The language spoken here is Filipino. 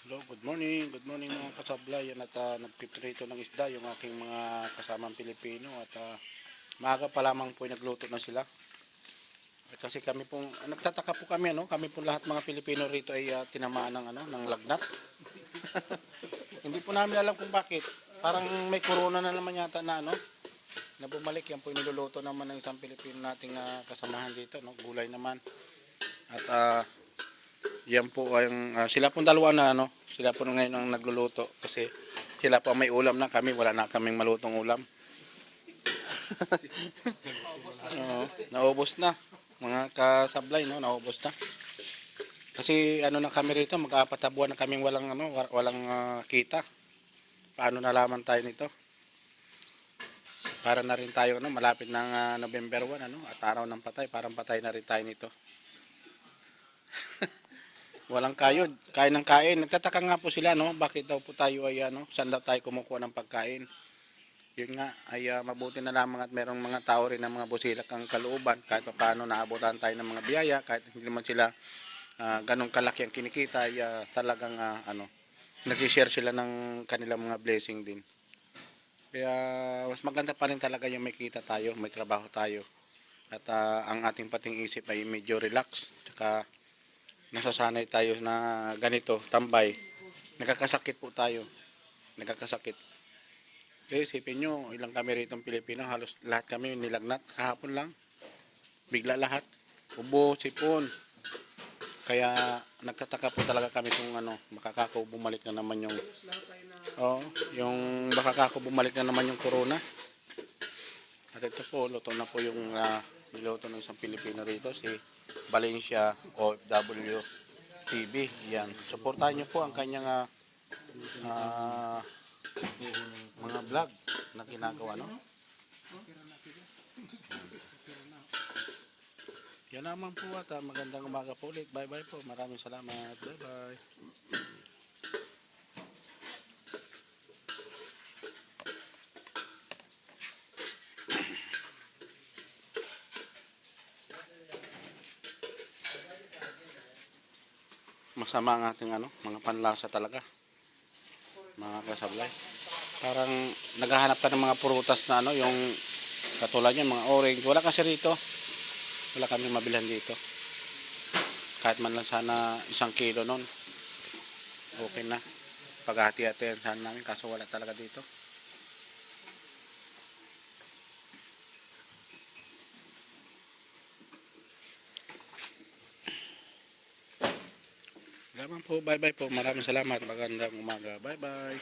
Hello, good morning mga kasablay. Yan at nagpiprito ng isda yung aking mga kasamang Pilipino at maaga pa lamang po nagluto na sila. At kasi kami pong nagtataka po kami kami po lahat mga Pilipino rito ay tinamaan ng lagnat. Hindi po namin alam kung bakit. Parang may corona na naman yata na bumalik. Yan po yung niluluto naman ng isang Pilipino nating kasamahan dito, gulay naman. At yan po ang sila pong dalawa sila po ngayon ang nagluluto kasi sila po may ulam na, kami wala na kaming malutong ulam. Naubos na mga kasablay, naubos na. Kasi na kami rito, mag-apat na buwan na kaming walang kita. Paano nalaman tayo nito? Para na rin tayo malapit ng November 1 at araw ng patay, parang patay na rin tayo nito. Walang kayod, kain ng kain. Nagtataka nga po sila bakit daw po tayo ay saan daw tayo kumukuha ng pagkain. Yun nga ay mabuti na lamang at merong mga tao rin ng mga busilak ang kalooban kahit paano naabutan tayo ng mga biyaya kahit hindi naman sila ganong kalaki ang kinikita ay talagang nagsishare sila ng kanilang mga blessing din. Kaya mas maganda pa rin talaga yung may kita tayo, may trabaho tayo at ang ating pating isip ay medyo relax tsaka nasasanay tayo na ganito, tambay. Nagkakasakit po tayo. Nagkakasakit. Kaya isipin nyo, ilang kami rito ng Pilipino, halos lahat kami nilagnat. Kahapon lang, bigla lahat. Ubo, sipon. Kaya nagtataka po talaga kami kung makakako bumalik na naman yung makakako bumalik na naman yung corona. At ito po, luto na po yung niluto ng isang Pilipino rito, si Valencia OFW TV. Yan. Suportahan niyo po ang kanyang mga vlog na ginagawa, Yan naman po at magandang umaga po ulit. Bye bye po. Maraming salamat. Bye bye. Masama ang ating mga panlasa talaga, mga kasablay. Parang naghahanap ka ng mga prutas na yung katulad niyan, mga orange. Wala kasi rito. Wala kami mabilhan dito. Kahit man lang sana 1 kilo nun, okay na. Paghati-hatihan sana namin kaso wala talaga dito. Salamat po, bye bye po. Maraming salamat. Magandang umaga. Bye bye.